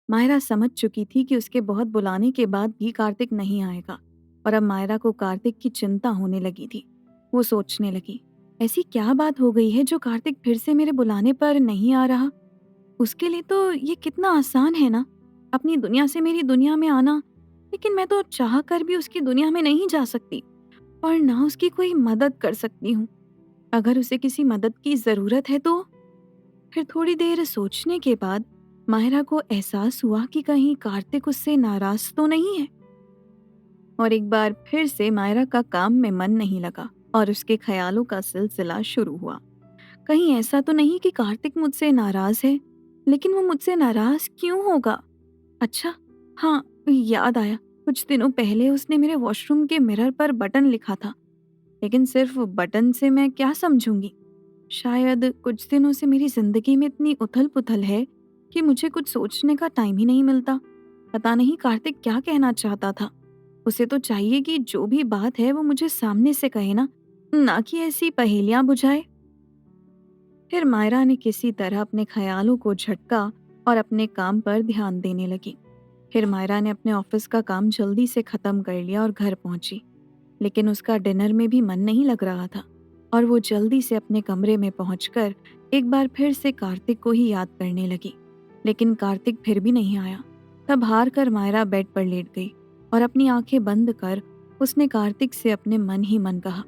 मायरा समझ चुकी थी कि उसके बहुत बुलाने के बाद भी कार्तिक नहीं आएगा और अब मायरा को कार्तिक की चिंता होने लगी थी। वो सोचने लगी, ऐसी क्या बात हो गई है जो कार्तिक फिर से मेरे बुलाने पर नहीं आ रहा। उसके लिए तो ये कितना आसान है ना, अपनी दुनिया से मेरी दुनिया में आना। लेकिन मैं तो चाह कर भी उसकी दुनिया में नहीं जा सकती और ना उसकी कोई मदद कर सकती हूँ। अगर उसे किसी मदद की ज़रूरत है तो। फिर थोड़ी देर सोचने के बाद माहिरा को एहसास हुआ कि कहीं कार्तिक उससे नाराज तो नहीं है। और एक बार फिर से मायरा का काम में मन नहीं लगा और उसके ख्यालों का सिलसिला शुरू हुआ। कहीं ऐसा तो नहीं कि कार्तिक मुझसे नाराज है, लेकिन वो मुझसे नाराज क्यों होगा? अच्छा, हाँ, याद आया। कुछ दिनों पहले उसने मेरे वॉशरूम के मिरर पर बटन लिखा था, लेकिन सिर्फ बटन से मैं क्या समझूंगी? शायद कुछ दिनों से मेरी जिंदगी में इतनी उथल-पुथल है कि मुझे कुछ सोचने का टाइम ही नहीं मिलता। पता नहीं कार्तिक क्या कहना चाहता था। उसे तो चाहिए कि जो भी बात है वो मुझे सामने से कहे ना कि ऐसी पहेलियां बुझाए। फिर मायरा ने किसी तरह अपने ख्यालों को झटका और अपने काम पर ध्यान देने लगी। फिर मायरा ने अपने ऑफिस का काम जल्दी से खत्म कर लिया और घर पहुंची। लेकिन उसका डिनर में भी मन नहीं लग रहा था और वो जल्दी से अपने कमरे में पहुंचकर एक बार फिर से कार्तिक को ही याद करने लगी। लेकिन कार्तिक फिर भी नहीं आया। तब हार कर मायरा बेड पर लेट गई और अपनी आंखें बंद कर उसने कार्तिक से अपने मन ही मन कहा,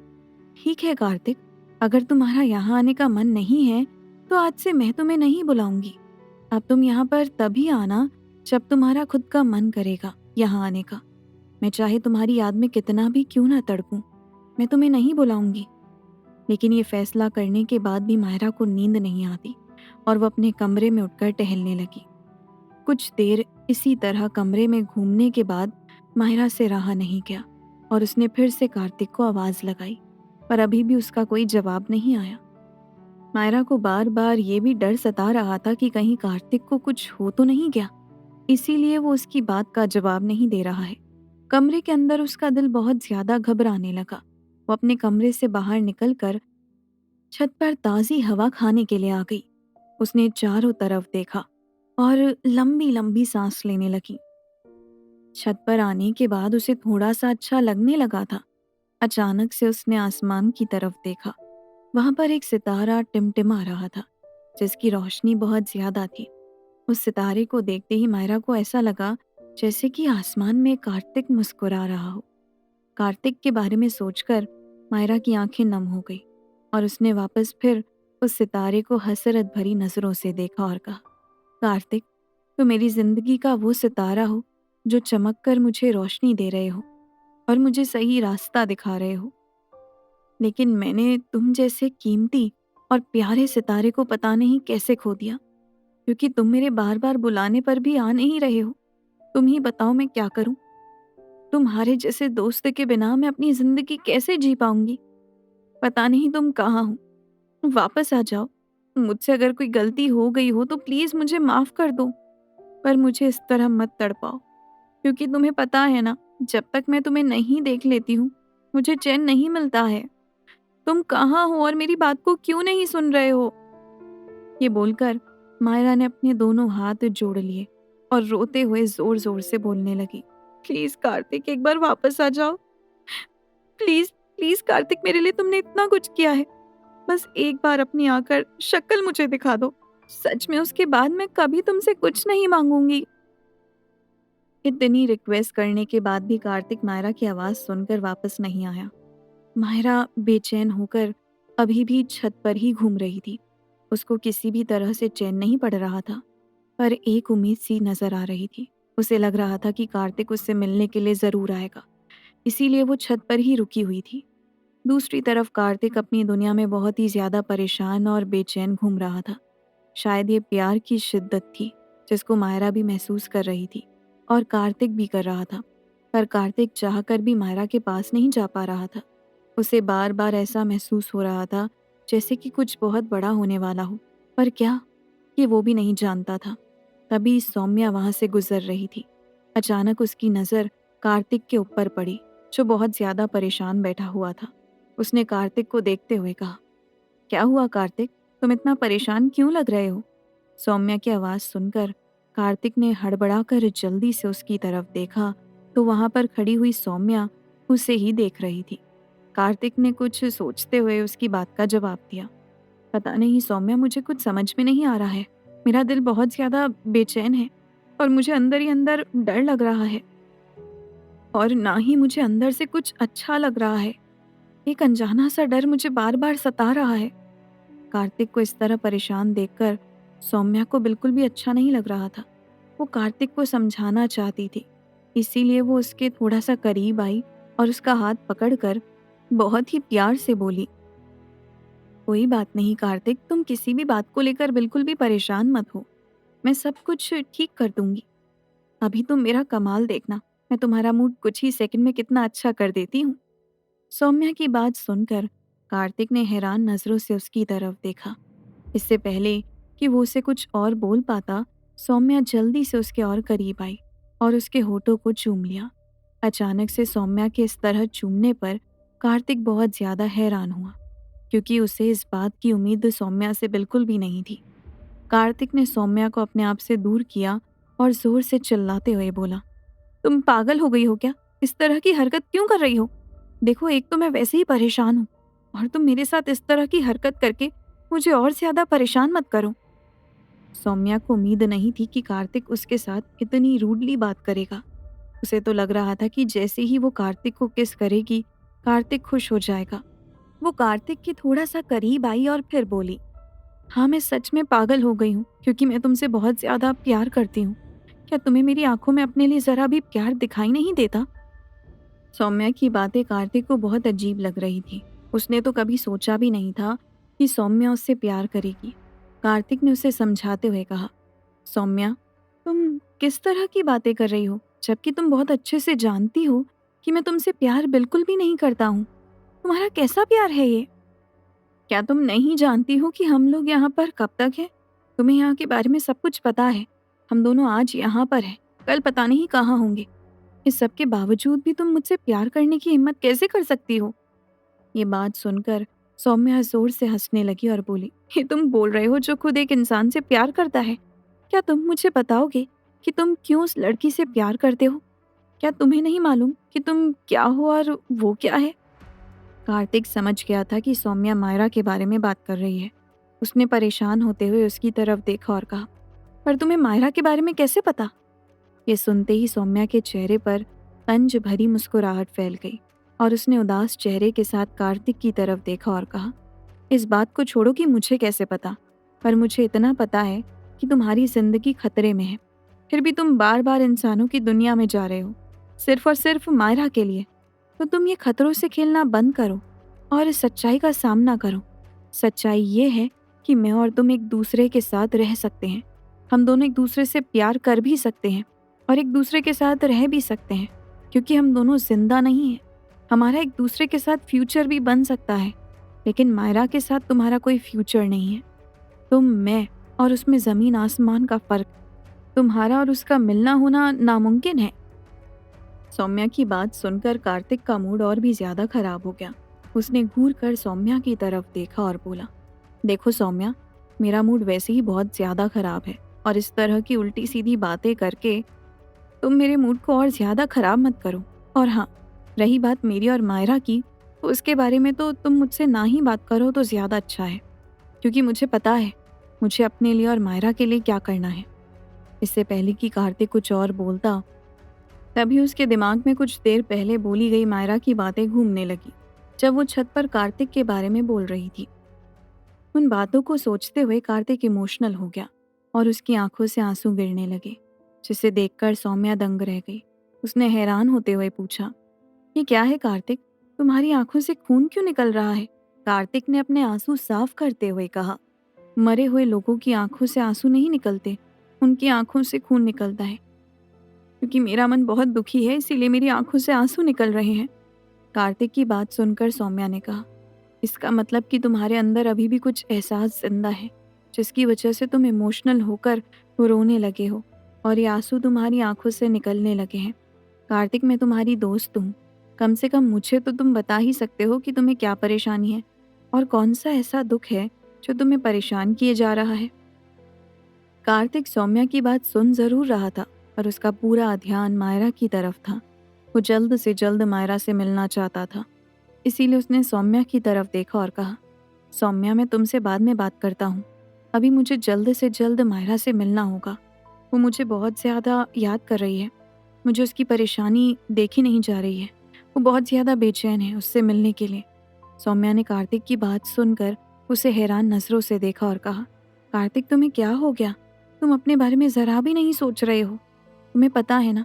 ठीक है कार्तिक, अगर तुम्हारा यहाँ आने का मन नहीं है तो आज से मैं तुम्हें नहीं बुलाऊंगी। अब तुम यहाँ पर तभी आना जब तुम्हारा खुद का मन करेगा यहाँ आने का। मैं चाहे तुम्हारी याद में कितना भी क्यों ना तड़पूं, मैं तुम्हें नहीं बुलाऊंगी। लेकिन ये फैसला करने के बाद भी मायरा को नींद नहीं आती और वो अपने कमरे में उठकर टहलने लगी। कुछ देर इसी तरह कमरे में घूमने के बाद मायरा से रहा नहीं गया और उसने फिर से कार्तिक को आवाज लगाई, पर अभी भी उसका कोई जवाब नहीं आया। मायरा को बार बार ये भी डर सता रहा था कि कहीं कार्तिक को कुछ हो तो नहीं गया, इसीलिए वो उसकी बात का जवाब नहीं दे रहा है। कमरे के अंदर उसका दिल बहुत ज्यादा घबराने लगा। वो अपने कमरे से बाहर निकलकर छत पर ताज़ी हवा खाने के लिए आ गई। उसने चारों तरफ देखा और लंबी लंबी सांस लेने लगी। छत पर आने के बाद उसे थोड़ा सा अच्छा लगने लगा था। अचानक से उसने आसमान की तरफ देखा। वहां पर एक सितारा टिमटिमा रहा था, जिसकी रोशनी बहुत ज्यादा थी। उस सितारे को देखते ही मायरा को ऐसा लगा जैसे कि आसमान में कार्तिक मुस्कुरा रहा हो। कार्तिक के बारे में सोचकर मायरा की आंखें नम हो गई और उसने वापस फिर उस सितारे को हसरत भरी नजरों से देखा और कहा, कार्तिक, तो मेरी जिंदगी का वो सितारा हो जो चमक कर मुझे रोशनी दे रहे हो और मुझे सही रास्ता दिखा रहे हो। लेकिन मैंने तुम जैसे कीमती और प्यारे सितारे को पता नहीं कैसे खो दिया, क्योंकि तुम मेरे बार बार बुलाने पर भी आ नहीं रहे हो। तुम ही बताओ मैं क्या करूं? तुम्हारे जैसे दोस्त के बिना मैं अपनी जिंदगी कैसे जी पाऊंगी? पता नहीं तुम कहाँ हो। वापस आ जाओ। मुझसे अगर कोई गलती हो गई हो तो प्लीज मुझे माफ कर दो, पर मुझे इस तरह मत तड़पाओ, क्योंकि तुम्हें पता है ना, जब तक मैं तुम्हें नहीं देख लेती हूँ मुझे चैन नहीं मिलता है। तुम कहाँ हो और मेरी बात को क्यों नहीं सुन रहे हो? ये बोलकर मायरा ने अपने दोनों हाथ जोड़ लिए और रोते हुए जोर जोर से बोलने लगी, प्लीज कार्तिक, एक बार वापस आ जाओ। प्लीज, प्लीज कार्तिक, मेरे लिए तुमने इतना कुछ किया है। बस एक बार अपनी आकर शक्ल मुझे दिखा दो। सच में उसके बाद मैं कभी तुमसे कुछ नहीं मांगूंगी। इतनी रिक्वेस्ट करने के बाद भी कार्तिक मायरा की आवाज सुनकर वापस नहीं आया। मायरा बेचैन होकर अभी भी छत पर ही घूम रही थी। उसको किसी भी तरह से चैन नहीं पड़ रहा था, पर एक उम्मीद सी नजर आ रही थी। उसे लग रहा था कि कार्तिक उससे मिलने के लिए जरूर आएगा, इसीलिए वो छत पर ही रुकी हुई थी। दूसरी तरफ कार्तिक अपनी दुनिया में बहुत ही ज्यादा परेशान और बेचैन घूम रहा था। शायद ये प्यार की शिद्दत थी जिसको मायरा भी महसूस कर रही थी और कार्तिक भी कर रहा था। पर कार्तिक चाहकर भी मायरा के पास नहीं जा पा रहा था। उसे बार बार ऐसा महसूस हो रहा था जैसे कि कुछ बहुत बड़ा होने वाला हो, पर क्या, ये वो भी नहीं जानता था। तभी सौम्या वहां से गुजर रही थी। अचानक उसकी नज़र कार्तिक के ऊपर पड़ी, जो बहुत ज्यादा परेशान बैठा हुआ था। उसने कार्तिक को देखते हुए कहा, क्या हुआ कार्तिक, तुम इतना परेशान क्यों लग रहे हो? सौम्या की आवाज़ सुनकर कार्तिक ने हड़बड़ाकर जल्दी से उसकी तरफ देखा तो वहां पर खड़ी हुई सौम्या उसे ही देख रही थी। कार्तिक ने कुछ सोचते हुए उसकी बात का जवाब दिया। पता नहीं सौम्या, मुझे कुछ समझ में नहीं आ रहा है। मेरा दिल बहुत ज्यादा बेचैन है और मुझे अंदर ही अंदर डर लग रहा है और ना ही मुझे अंदर से कुछ अच्छा लग रहा है। एक अनजाना सा डर मुझे बार बार सता रहा है। कार्तिक को इस तरह परेशान देखकर सौम्या को बिल्कुल भी अच्छा नहीं लग रहा था। वो कार्तिक को समझाना चाहती थी, इसीलिए वो उसके थोड़ा सा करीब आई और उसका हाथ पकड़कर बहुत ही प्यार से बोली, कोई बात नहीं कार्तिक, तुम किसी भी बात को लेकर बिल्कुल भी परेशान मत हो। मैं सब कुछ ठीक कर दूंगी। अभी तुम मेरा कमाल देखना, मैं तुम्हारा मूड कुछ ही सेकंड में कितना अच्छा कर देती हूँ। सौम्या की बात सुनकर कार्तिक ने हैरान नजरों से उसकी तरफ देखा। इससे पहले कि वो उसे कुछ और बोल पाता, सौम्या जल्दी से उसके और करीब आई और उसके होठों को चूम लिया। अचानक से सौम्या के इस तरह चूमने पर कार्तिक बहुत ज्यादा हैरान हुआ, क्योंकि उसे इस बात की उम्मीद सौम्या से बिल्कुल भी नहीं थी। कार्तिक ने सौम्या को अपने आप से दूर किया और जोर से चिल्लाते हुए बोला, तुम पागल हो गई हो क्या? इस तरह की हरकत क्यों कर रही हो? देखो, एक तो मैं वैसे ही परेशान हूँ और तुम मेरे साथ इस तरह की हरकत करके मुझे और ज्यादा परेशान मत करो। सौम्या को उम्मीद नहीं थी कि कार्तिक उसके साथ इतनी रूडली बात करेगा। उसे तो लग रहा था कि जैसे ही वो कार्तिक को किस करेगी, कार्तिक खुश हो जाएगा। वो कार्तिक के थोड़ा सा करीब आई और फिर बोली, हाँ, मैं सच में पागल हो गई हूँ क्योंकि मैं तुमसे बहुत ज्यादा प्यार करती हूँ। क्या तुम्हें मेरी आंखों में अपने लिए जरा भी प्यार दिखाई नहीं देता? सौम्या की बातें कार्तिक को बहुत अजीब लग रही थी। उसने तो कभी सोचा भी नहीं था कि सौम्या उससे प्यार करेगी। कार्तिक ने उसे समझाते हुए कहा, सौम्या, तुम किस तरह की बातें कर रही हो, जबकि तुम बहुत अच्छे से जानती हो कि मैं तुमसे प्यार बिल्कुल भी नहीं करता हूँ। तुम्हारा कैसा प्यार है ये? क्या तुम नहीं जानती हो कि हम लोग यहाँ पर कब तक हैं? तुम्हें यहाँ के बारे में सब कुछ पता है। हम दोनों आज यहाँ पर हैं, कल पता नहीं कहाँ होंगे। इस सब के बावजूद भी तुम मुझसे प्यार करने की हिम्मत कैसे कर सकती हो? ये बात सुनकर सौम्या जोर से हंसने लगी और बोली, ये तुम बोल रहे हो जो खुद एक इंसान से प्यार करता है? क्या तुम मुझे बताओगे कि तुम क्यों उस लड़की से प्यार करते हो? क्या तुम्हें नहीं मालूम कि तुम क्या हो और वो क्या है? कार्तिक समझ गया था कि सौम्या मायरा के बारे में बात कर रही है। उसने परेशान होते हुए उसकी तरफ देखा और कहा, पर तुम्हें मायरा के बारे में कैसे पता? ये सुनते ही सौम्या के चेहरे पर तंज भरी मुस्कुराहट फैल गई और उसने उदास चेहरे के साथ कार्तिक की तरफ देखा और कहा, इस बात को छोड़ो कि मुझे कैसे पता, पर मुझे इतना पता है कि तुम्हारी जिंदगी खतरे में है। फिर भी तुम बार बार इंसानों की दुनिया में जा रहे हो, सिर्फ और सिर्फ मायरा के लिए। तो तुम ये खतरों से खेलना बंद करो और इस सच्चाई का सामना करो। सच्चाई ये है कि मैं और तुम एक दूसरे के साथ रह सकते हैं। हम दोनों एक दूसरे से प्यार कर भी सकते हैं और एक दूसरे के साथ रह भी सकते हैं, क्योंकि हम दोनों जिंदा नहीं हैं। हमारा एक दूसरे के साथ फ्यूचर भी बन सकता है, लेकिन मायरा के साथ तुम्हारा कोई फ्यूचर नहीं है। तुम, मैं और उसमें ज़मीन आसमान का फ़र्क। तुम्हारा और उसका मिलना होना नामुमकिन है। सौम्या की बात सुनकर कार्तिक का मूड और भी ज्यादा खराब हो गया। उसने घूर कर सौम्या की तरफ देखा और बोला, देखो सौम्या, मेरा मूड वैसे ही बहुत ज्यादा खराब है और इस तरह की उल्टी सीधी बातें करके तुम मेरे मूड को और ज्यादा खराब मत करो। और हाँ, रही बात मेरी और मायरा की, तो उसके बारे में तो तुम मुझसे ना ही बात करो तो ज्यादा अच्छा है, क्योंकि मुझे पता है मुझे अपने लिए और मायरा के लिए क्या करना है। इससे पहले कि कार्तिक कुछ और बोलता, तभी उसके दिमाग में कुछ देर पहले बोली गई मायरा की बातें घूमने लगी, जब वो छत पर कार्तिक के बारे में बोल रही थी। उन बातों को सोचते हुए कार्तिक इमोशनल हो गया और उसकी आंखों से आंसू गिरने लगे, जिसे देखकर सौम्या दंग रह गई। उसने हैरान होते हुए पूछा, ये क्या है कार्तिक? तुम्हारी आंखों से खून क्यों निकल रहा है? कार्तिक ने अपने आंसू साफ करते हुए कहा, मरे हुए लोगों की आंखों से आंसू नहीं निकलते, उनकी आंखों से खून निकलता है। क्योंकि मेरा मन बहुत दुखी है, इसीलिए मेरी आंखों से आंसू निकल रहे हैं। कार्तिक की बात सुनकर सौम्या ने कहा, इसका मतलब कि तुम्हारे अंदर अभी भी कुछ एहसास जिंदा है, जिसकी वजह से तुम इमोशनल होकर वो रोने लगे हो और ये आंसू तुम्हारी आंखों से निकलने लगे हैं। कार्तिक, मैं तुम्हारी दोस्त हूँ। कम से कम मुझे तो तुम बता ही सकते हो कि तुम्हें क्या परेशानी है और कौन सा ऐसा दुख है जो तुम्हें परेशान किए जा रहा है। कार्तिक सौम्या की बात सुन जरूर रहा था, पर उसका पूरा ध्यान मायरा की तरफ था। वो जल्द से जल्द मायरा से मिलना चाहता था। इसीलिए उसने सौम्या की तरफ देखा और कहा, सौम्या, मैं तुमसे बाद में बात करता हूँ। अभी मुझे जल्द से जल्द मायरा से मिलना होगा। वो मुझे बहुत ज़्यादा याद कर रही है। मुझे उसकी परेशानी देखी नहीं जा रही है। वो बहुत ज़्यादा बेचैन है उससे मिलने के लिए। सौम्या ने कार्तिक की बात सुनकर उसे हैरान नज़रों से देखा और कहा, कार्तिक, तुम्हें क्या हो गया? तुम अपने बारे में ज़रा भी नहीं सोच रहे हो। तुम्हें पता है ना,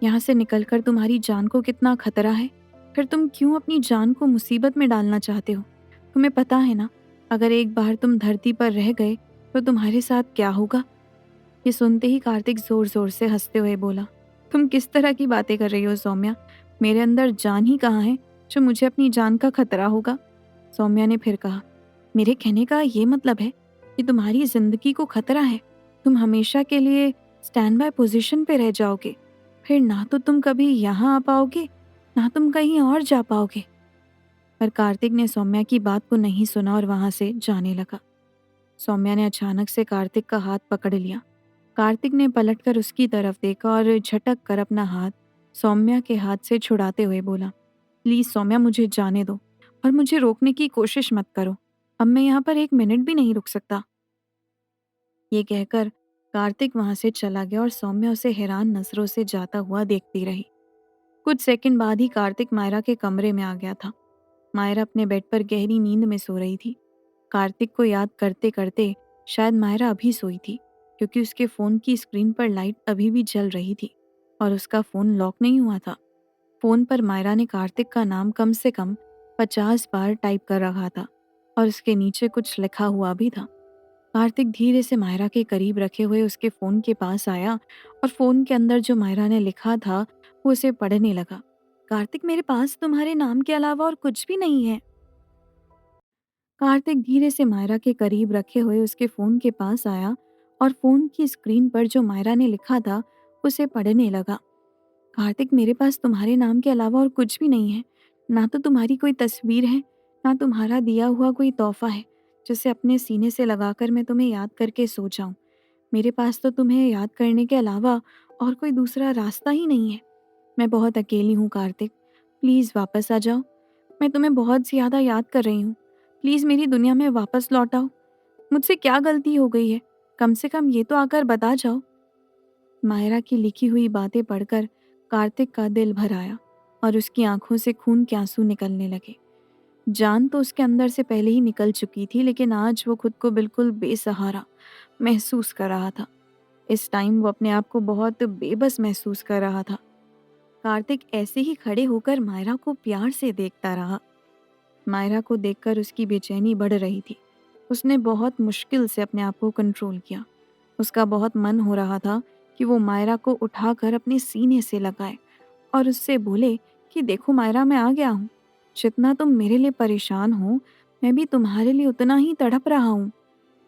यहाँ से निकलकर तुम्हारी जान को कितना खतरा है। फिर तुम क्यों अपनी जान को मुसीबत में डालना चाहते हो? तुम्हें पता है ना, अगर एक बार तुम धरती पर रह गए तो तुम्हारे साथ क्या होगा? ये सुनते ही कार्तिक जोर जोर से हंसते हुए बोला, तुम किस तरह की बातें कर रही हो सौम्या? मेरे अंदर जान ही कहाँ है जो मुझे अपनी जान का खतरा होगा? सौम्या ने फिर कहा, मेरे कहने का ये मतलब है कि तुम्हारी जिंदगी को खतरा है। तुम हमेशा के लिए स्टैंड बाय पोजीशन पे रह जाओगे। फिर ना तो तुम कभी यहाँ आ पाओगे, ना तुम कहीं और जा पाओगे। पर कार्तिक ने सौम्या की बात को नहीं सुना और वहां से जाने लगा। सौम्या ने अचानक से कार्तिक का हाथ पकड़ लिया। कार्तिक ने पलटकर उसकी तरफ देखा और झटक कर अपना हाथ सौम्या के हाथ से छुड़ाते हुए बोला, प्लीज सौम्या, मुझे जाने दो और मुझे रोकने की कोशिश मत करो। अब मैं यहाँ पर एक मिनट भी नहीं रुक सकता। ये कहकर कार्तिक वहां से चला गया और सौम्या उसे हैरान नजरों से जाता हुआ देखती रही। कुछ सेकंड बाद ही कार्तिक मायरा के कमरे में आ गया था। मायरा अपने बेड पर गहरी नींद में सो रही थी। कार्तिक को याद करते करते शायद मायरा अभी सोई थी, क्योंकि उसके फोन की स्क्रीन पर लाइट अभी भी जल रही थी और उसका फोन लॉक नहीं हुआ था। फोन पर मायरा ने कार्तिक का नाम कम से कम 50 बार टाइप कर रखा था और उसके नीचे कुछ लिखा हुआ भी था। कार्तिक धीरे से मायरा के करीब रखे हुए उसके फोन के पास आया और फोन के अंदर जो मायरा ने लिखा था वो उसे पढ़ने लगा। कार्तिक, मेरे पास तुम्हारे नाम के अलावा और कुछ भी नहीं है। कार्तिक धीरे से मायरा के करीब रखे हुए उसके फोन के पास आया और फोन की स्क्रीन पर जो मायरा ने लिखा था उसे पढ़ने लगा। कार्तिक, मेरे पास तुम्हारे नाम के अलावा और कुछ भी नहीं है। ना तो तुम्हारी कोई तस्वीर है, ना तुम्हारा दिया हुआ कोई तोहफा है जिसे अपने सीने से लगाकर मैं तुम्हें याद करके सो जाऊं। मेरे पास तो तुम्हें याद करने के अलावा और कोई दूसरा रास्ता ही नहीं है। मैं बहुत अकेली हूँ कार्तिक, प्लीज़ वापस आ जाओ। मैं तुम्हें बहुत ज़्यादा याद कर रही हूँ। प्लीज़ मेरी दुनिया में वापस लौट आओ। मुझसे क्या गलती हो गई है? कम से कम ये तो आकर बता जाओ। मायरा की लिखी हुई बातें पढ़कर कार्तिक का दिल भर आया और उसकी आंखों से खून के आंसू निकलने लगे। जान तो उसके अंदर से पहले ही निकल चुकी थी, लेकिन आज वो खुद को बिल्कुल बेसहारा महसूस कर रहा था। इस टाइम वो अपने आप को बहुत बेबस महसूस कर रहा था। कार्तिक ऐसे ही खड़े होकर मायरा को प्यार से देखता रहा। मायरा को देखकर उसकी बेचैनी बढ़ रही थी। उसने बहुत मुश्किल से अपने आप को कंट्रोल किया। उसका बहुत मन हो रहा था कि वो मायरा को उठाकर अपने सीने से लगाए और उससे बोले कि देखो मायरा, मैं आ गया हूँ। जितना तुम मेरे लिए परेशान हो, मैं भी तुम्हारे लिए उतना ही तड़प रहा हूँ।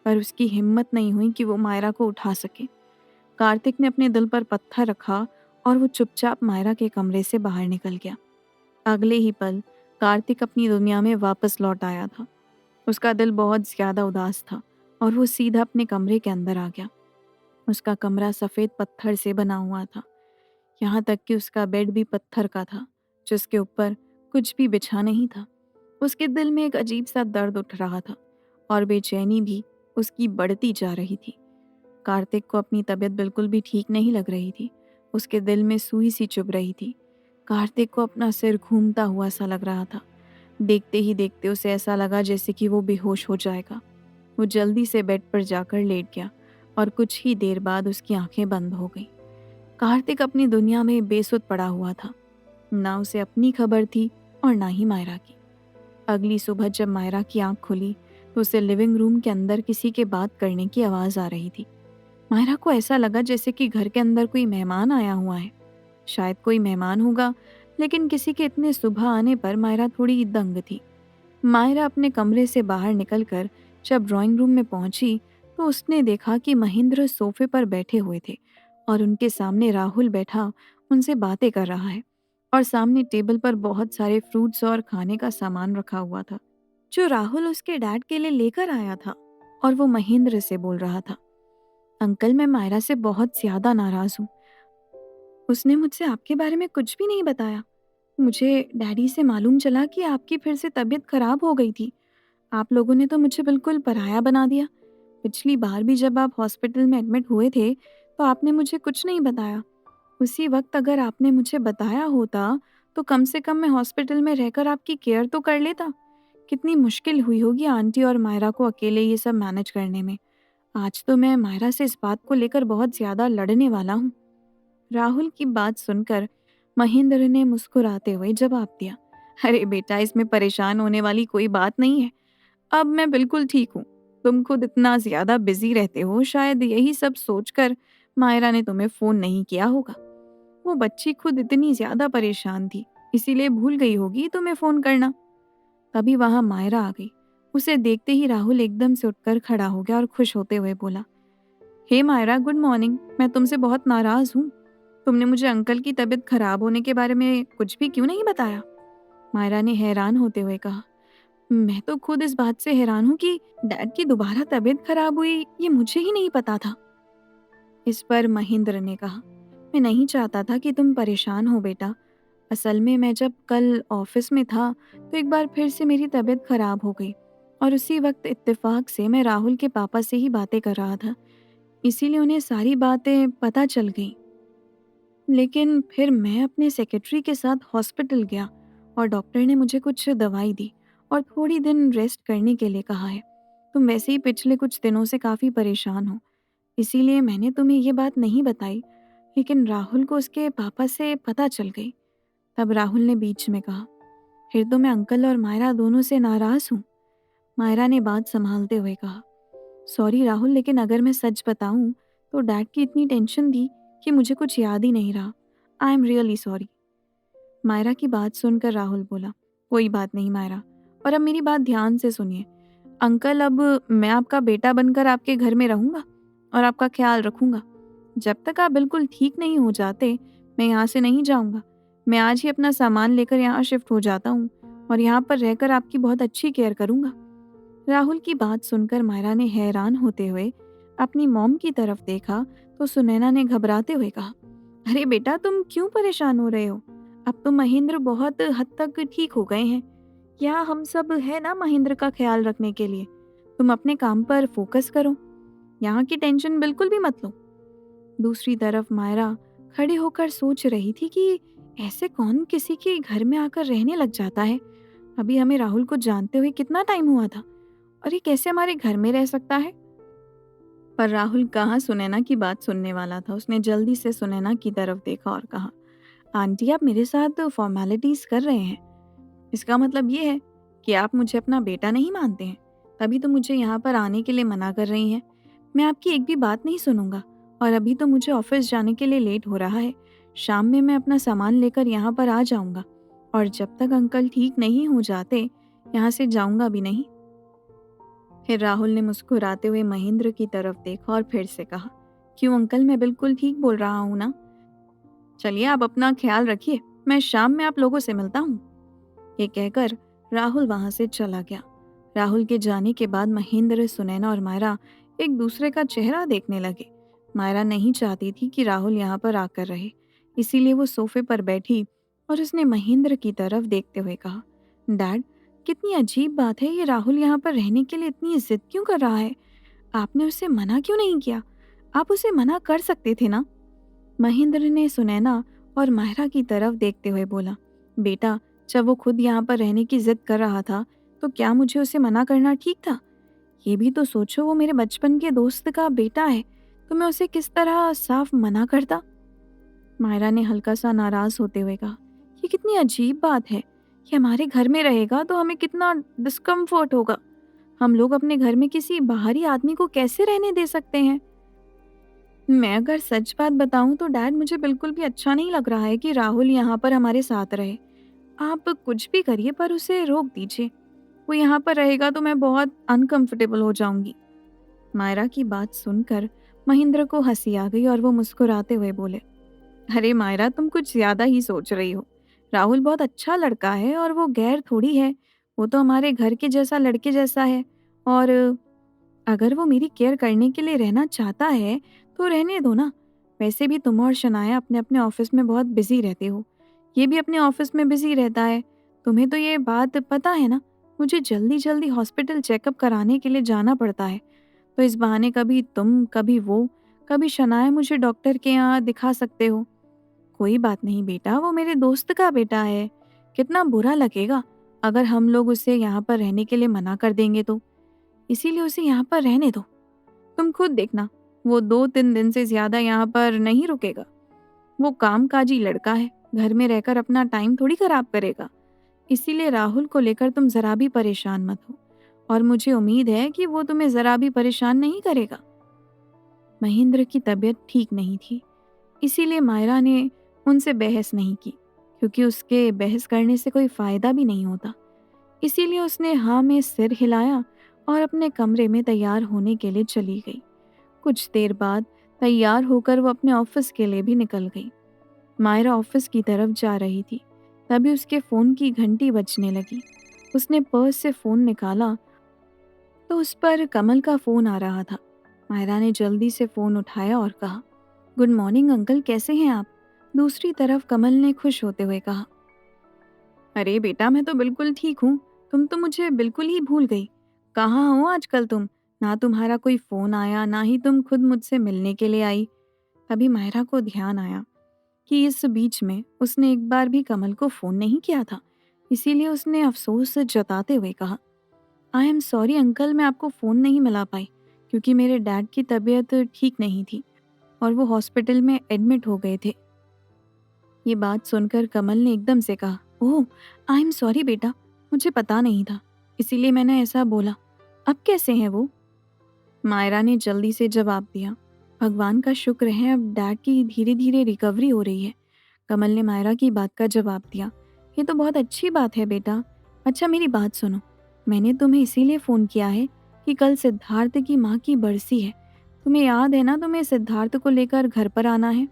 पर उसकी हिम्मत नहीं हुई कि वो मायरा को उठा सके। कार्तिक ने अपने दिल पर पत्थर रखा और वो चुपचाप मायरा के कमरे से बाहर निकल गया। अगले ही पल कार्तिक अपनी दुनिया में वापस लौट आया था। उसका दिल बहुत ज्यादा उदास था और वो सीधा अपने कमरे के अंदर आ गया। उसका कमरा सफ़ेद पत्थर से बना हुआ था। यहाँ तक कि उसका बेड भी पत्थर का था, जिसके ऊपर कुछ भी बिछा नहीं था। उसके दिल में एक अजीब सा दर्द उठ रहा था और बेचैनी भी उसकी बढ़ती जा रही थी। कार्तिक को अपनी तबीयत बिल्कुल भी ठीक नहीं लग रही थी। उसके दिल में सुई सी चुभ रही थी। कार्तिक को अपना सिर घूमता हुआ सा लग रहा था। देखते ही देखते उसे ऐसा लगा जैसे कि वो बेहोश हो जाएगा। वो जल्दी से बेड पर जाकर लेट गया और कुछ ही देर बाद उसकी आंखें बंद हो गईं। कार्तिक अपनी दुनिया में बेसुध पड़ा हुआ था। ना उसे अपनी खबर थी और ना ही मायरा की। अगली सुबह जब मायरा की आंख खुली तो उसे लिविंग रूम के अंदर किसी के बात करने की आवाज़ आ रही थी। मायरा को ऐसा लगा जैसे कि घर के अंदर कोई मेहमान आया हुआ है। शायद कोई मेहमान होगा, लेकिन किसी के इतने सुबह आने पर मायरा थोड़ी दंग थी। मायरा अपने कमरे से बाहर निकलकर जब ड्राइंग रूम में पहुंची तो उसने देखा कि महेंद्र सोफे पर बैठे हुए थे और उनके सामने राहुल बैठा उनसे बातें कर रहा है और सामने टेबल पर बहुत सारे फ्रूट्स और खाने का सामान रखा हुआ था जो राहुल उसके डैड के लिए लेकर आया था और वो महेंद्र से बोल रहा था, अंकल, मैं मायरा से बहुत ज़्यादा नाराज़ हूँ। उसने मुझसे आपके बारे में कुछ भी नहीं बताया। मुझे डैडी से मालूम चला कि आपकी फिर से तबीयत खराब हो गई थी। आप लोगों ने तो मुझे बिल्कुल पराया बना दिया। पिछली बार भी जब आप हॉस्पिटल में एडमिट हुए थे, तो आपने मुझे कुछ नहीं बताया। उसी वक़्त अगर आपने मुझे बताया होता, तो कम से कम मैं हॉस्पिटल में रहकर आपकी केयर तो कर लेता। कितनी मुश्किल हुई होगी आंटी और मायरा को अकेले ये सब मैनेज करने में। आज तो मैं मायरा से इस बात को लेकर बहुत ज़्यादा लड़ने वाला हूँ। राहुल की बात सुनकर महेंद्र ने मुस्कुराते हुए जवाब दिया, अरे बेटा, इसमें परेशान होने वाली कोई बात नहीं है। अब मैं बिल्कुल ठीक हूँ। तुम खुद इतना ज्यादा बिजी रहते हो, शायद यही सब सोचकर मायरा ने तुम्हें फोन नहीं किया होगा। वो बच्ची खुद इतनी ज्यादा परेशान थी, इसीलिए भूल गई होगी तुम्हें फोन करना। तभी वहां मायरा आ गई। उसे देखते ही राहुल एकदम से उठकर खड़ा हो गया और खुश होते हुए बोला, हे मायरा, गुड मॉर्निंग। मैं तुमसे बहुत नाराज हूँ। तुमने मुझे अंकल की तबीयत खराब होने के बारे में कुछ भी क्यों नहीं बताया? मायरा ने हैरान होते हुए कहा, मैं तो खुद इस बात से हैरान हूँ कि डैड की दोबारा तबीयत खराब हुई, ये मुझे ही नहीं पता था। इस पर महेंद्र ने कहा, मैं नहीं चाहता था कि तुम परेशान हो बेटा। असल में मैं जब कल ऑफिस में था, तो एक बार फिर से मेरी तबीयत खराब हो गई और उसी वक्त इत्तेफाक से मैं राहुल के पापा से ही बातें कर रहा था, इसीलिए उन्हें सारी बातें पता चल गई। लेकिन फिर मैं अपने सेक्रेटरी के साथ हॉस्पिटल गया और डॉक्टर ने मुझे कुछ दवाई दी और थोड़ी दिन रेस्ट करने के लिए कहा है। तुम वैसे ही पिछले कुछ दिनों से काफ़ी परेशान हो, इसीलिए मैंने तुम्हें ये बात नहीं बताई, लेकिन राहुल को उसके पापा से पता चल गई। तब राहुल ने बीच में कहा, फिर तो मैं अंकल और मायरा दोनों से नाराज़ हूँ। मायरा ने बात संभालते हुए कहा, सॉरी राहुल, लेकिन अगर मैं सच बताऊं तो डैड की इतनी टेंशन थी कि मुझे कुछ याद ही नहीं रहा। I am really sorry. Myra की बात सुनकर राहुल बोला, कोई बात नहीं मायरा, और अब मेरी बात ध्यान से सुनिए। अंकल, अब मैं आपका बेटा बनकर आपके घर में रहूंगा और आपका ख्याल रखूंगा। जब तक आप बिल्कुल ठीक नहीं हो जाते, मैं यहाँ से नहीं जाऊंगा। मैं आज ही अपना सामान लेकर यहाँ शिफ्ट हो जाता हूँ और यहाँ पर रहकर आपकी बहुत अच्छी केयर करूंगा। राहुल की बात सुनकर मायरा ने हैरान होते हुए अपनी मॉम की तरफ देखा, तो सुनैना ने घबराते हुए कहा, अरे बेटा, तुम क्यों परेशान हो रहे हो? अब तो महेंद्र बहुत हद तक ठीक हो गए हैं। यहाँ हम सब है ना महेंद्र का ख्याल रखने के लिए। तुम अपने काम पर फोकस करो, यहाँ की टेंशन बिल्कुल भी मत लो। दूसरी तरफ मायरा खड़ी होकर सोच रही थी कि ऐसे कौन किसी के घर में आकर रहने लग जाता है। अभी हमें राहुल को जानते हुए कितना टाइम हुआ था, और ये कैसे हमारे घर में रह सकता है? पर राहुल कहाँ सुनैना की बात सुनने वाला था। उसने जल्दी से सुनैना की तरफ देखा और कहा, आंटी, आप मेरे साथ फॉर्मेलिटीज कर रहे हैं। इसका मतलब ये है कि आप मुझे अपना बेटा नहीं मानते हैं, तभी तो मुझे यहाँ पर आने के लिए मना कर रही हैं। मैं आपकी एक भी बात नहीं सुनूंगा, और अभी तो मुझे ऑफिस जाने के लिए लेट हो रहा है। शाम में मैं अपना सामान लेकर यहाँ पर आ जाऊंगा, और जब तक अंकल ठीक नहीं हो जाते, यहाँ से जाऊंगा भी नहीं। फिर राहुल ने मुस्कुराते हुए महेंद्र की तरफ देखा और फिर से कहा, क्यों अंकल, मैं बिल्कुल ठीक बोल रहा हूँ ना? चलिए, आप अपना ख्याल रखिए, मैं शाम में आप लोगों से मिलता हूँ। ये कहकर राहुल वहां से चला गया। राहुल के जाने के बाद महेंद्र, सुनैना और मायरा एक दूसरे का चेहरा देखने लगे। मायरा नहीं चाहती थी कि राहुल यहाँ पर आकर रहे, इसीलिए वो सोफे पर बैठी और उसने महेंद्र की तरफ देखते हुए कहा, डैड, कितनी अजीब बात है, ये राहुल यहाँ पर रहने के लिए इतनी जिद क्यों कर रहा है? आपने उसे मना क्यों नहीं किया? आप उसे मना कर सकते थे ना? महेंद्र ने सुनैना और मायरा की तरफ देखते हुए बोला, बेटा, जब वो खुद यहाँ पर रहने की जिद कर रहा था, तो क्या मुझे उसे मना करना ठीक था? ये भी तो सोचो, वो मेरे बचपन के दोस्त का बेटा है, तो मैं उसे किस तरह साफ मना करता? मायरा ने हल्का सा नाराज होते हुए कहा, ये कितनी अजीब बात है। ये हमारे घर में रहेगा तो हमें कितना डिस्कम्फर्ट होगा। हम लोग अपने घर में किसी बाहरी आदमी को कैसे रहने दे सकते हैं? मैं अगर सच बात बताऊं तो डैड, मुझे बिल्कुल भी अच्छा नहीं लग रहा है कि राहुल यहाँ पर हमारे साथ रहे। आप कुछ भी करिए, पर उसे रोक दीजिए। वो यहाँ पर रहेगा तो मैं बहुत अनकंफर्टेबल हो जाऊंगी। मायरा की बात सुनकर महेंद्र को हंसी आ गई और वो मुस्कुराते हुए बोले, अरे मायरा, तुम कुछ ज्यादा ही सोच रही हो। राहुल बहुत अच्छा लड़का है और वो गैर थोड़ी है। वो तो हमारे घर के जैसा लड़के जैसा है। और अगर वो मेरी केयर करने के लिए रहना चाहता है तो रहने दो ना। वैसे भी तुम और शनाया अपने अपने ऑफिस में बहुत बिजी रहते हो। ये भी अपने ऑफिस में बिजी रहता है। तुम्हें तो ये बात पता है ना। मुझे जल्दी जल्दी हॉस्पिटल चेकअप कराने के लिए जाना पड़ता है। तो इस बहाने कभी तुम कभी वो कभी शनाया मुझे डॉक्टर के यहाँ दिखा सकते हो। कोई बात नहीं बेटा, वो मेरे दोस्त का बेटा है। कितना बुरा लगेगा अगर हम लोग उसे यहाँ पर रहने के लिए मना कर देंगे तो। इसीलिए उसे यहाँ पर रहने दो। तुम खुद देखना, वो 2-3 दिन से ज्यादा यहाँ पर नहीं रुकेगा। वो कामकाजी लड़का है, घर में रहकर अपना टाइम थोड़ी खराब करेगा। इसीलिए राहुल को लेकर तुम जरा भी परेशान मत हो। और मुझे उम्मीद है कि वो तुम्हें जरा भी परेशान नहीं करेगा। महेंद्र की तबीयत ठीक नहीं थी, इसीलिए मायरा ने उनसे बहस नहीं की, क्योंकि उसके बहस करने से कोई फायदा भी नहीं होता। इसीलिए उसने हाँ में सिर हिलाया और अपने कमरे में तैयार होने के लिए चली गई। कुछ देर बाद तैयार होकर वो अपने ऑफिस के लिए भी निकल गई। मायरा ऑफिस की तरफ जा रही थी, तभी उसके फ़ोन की घंटी बजने लगी। उसने पर्स से फ़ोन निकाला तो उस पर कमल का फ़ोन आ रहा था। मायरा ने जल्दी से फ़ोन उठाया और कहा, गुड मॉर्निंग अंकल, कैसे हैं आप? दूसरी तरफ कमल ने खुश होते हुए कहा, अरे बेटा, मैं तो बिल्कुल ठीक हूँ। तुम तो मुझे बिल्कुल ही भूल गई। कहाँ हो आजकल तुम? ना तुम्हारा कोई फ़ोन आया, ना ही तुम खुद मुझसे मिलने के लिए आई। तभी मायरा को ध्यान आया कि इस बीच में उसने एक बार भी कमल को फ़ोन नहीं किया था। इसीलिए उसने अफसोस जताते हुए कहा, आई एम सॉरी अंकल, मैं आपको फ़ोन नहीं मिला पाई क्योंकि मेरे डैड की तबीयत ठीक नहीं थी और वो हॉस्पिटल में एडमिट हो गए थे। ये बात सुनकर कमल ने एकदम से कहा, ओह आई एम सॉरी बेटा, मुझे पता नहीं था, इसीलिए मैंने ऐसा बोला। अब कैसे हैं वो? मायरा ने जल्दी से जवाब दिया, भगवान का शुक्र है, अब डैड की धीरे धीरे रिकवरी हो रही है। कमल ने मायरा की बात का जवाब दिया, ये तो बहुत अच्छी बात है बेटा। अच्छा मेरी बात सुनो, मैंने तुम्हें इसीलिए फ़ोन किया है कि कल सिद्धार्थ की माँ की बरसी है। तुम्हें याद है ना, तुम्हें सिद्धार्थ को लेकर घर पर आना है।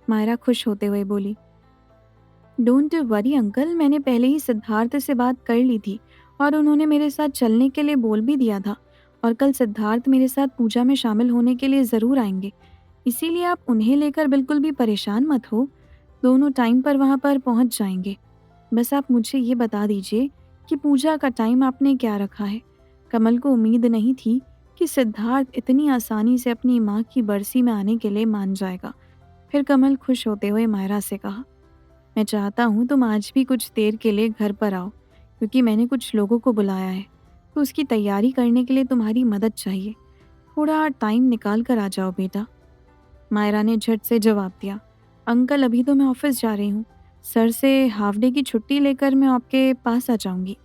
मायरा खुश होते हुए बोली, डोंट वरी अंकल, मैंने पहले ही सिद्धार्थ से बात कर ली थी और उन्होंने मेरे साथ चलने के लिए बोल भी दिया था। और कल सिद्धार्थ मेरे साथ पूजा में शामिल होने के लिए ज़रूर आएंगे। इसीलिए आप उन्हें लेकर बिल्कुल भी परेशान मत हो। दोनों टाइम पर वहाँ पर पहुँच जाएंगे। बस आप मुझे ये बता दीजिए कि पूजा का टाइम आपने क्या रखा है। कमल को उम्मीद नहीं थी कि सिद्धार्थ इतनी आसानी से अपनी माँ की बरसी में आने के लिए मान जाएगा। फिर कमल खुश होते हुए मायरा से कहा, मैं चाहता हूँ तुम आज भी कुछ देर के लिए घर पर आओ, क्योंकि मैंने कुछ लोगों को बुलाया है। तो उसकी तैयारी करने के लिए तुम्हारी मदद चाहिए। थोड़ा टाइम निकाल कर आ जाओ बेटा। मायरा ने झट से जवाब दिया, अंकल अभी तो मैं ऑफिस जा रही हूँ। सर से हाफ डे की छुट्टी लेकर मैं आपके पास आ जाऊंगी।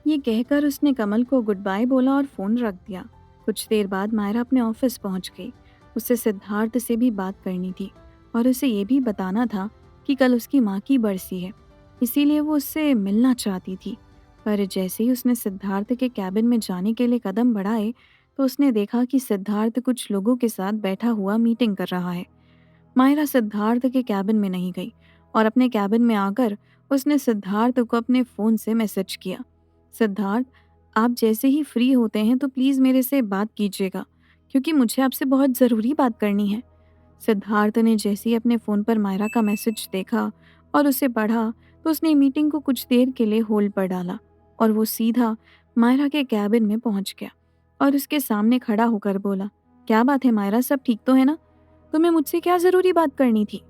ये कहकर उसने कमल को गुड बाय बोला और फ़ोन रख दिया। कुछ देर बाद मायरा अपने ऑफिस पहुंच गई। उसे सिद्धार्थ से भी बात करनी थी और उसे ये भी बताना था कि कल उसकी माँ की बरसी है। इसीलिए वो उससे मिलना चाहती थी। पर जैसे ही उसने सिद्धार्थ के कैबिन में जाने के लिए कदम बढ़ाए तो उसने देखा कि सिद्धार्थ कुछ लोगों के साथ बैठा हुआ मीटिंग कर रहा है। मायरा सिद्धार्थ के कैबिन में नहीं गई और अपने कैबिन में आकर उसने सिद्धार्थ को अपने फ़ोन से मैसेज किया, सिद्धार्थ, आप जैसे ही फ्री होते हैं तो प्लीज़ मेरे से बात कीजिएगा, क्योंकि मुझे आपसे बहुत ज़रूरी बात करनी है। सिद्धार्थ ने जैसे ही अपने फ़ोन पर मायरा का मैसेज देखा और उसे पढ़ा तो उसने मीटिंग को कुछ देर के लिए होल्ड पर डाला और वो सीधा मायरा के कैबिन में पहुंच गया और उसके सामने खड़ा होकर बोला, क्या बात है मायरा, सब ठीक तो है ना? तुम्हें मुझसे क्या ज़रूरी बात करनी थी?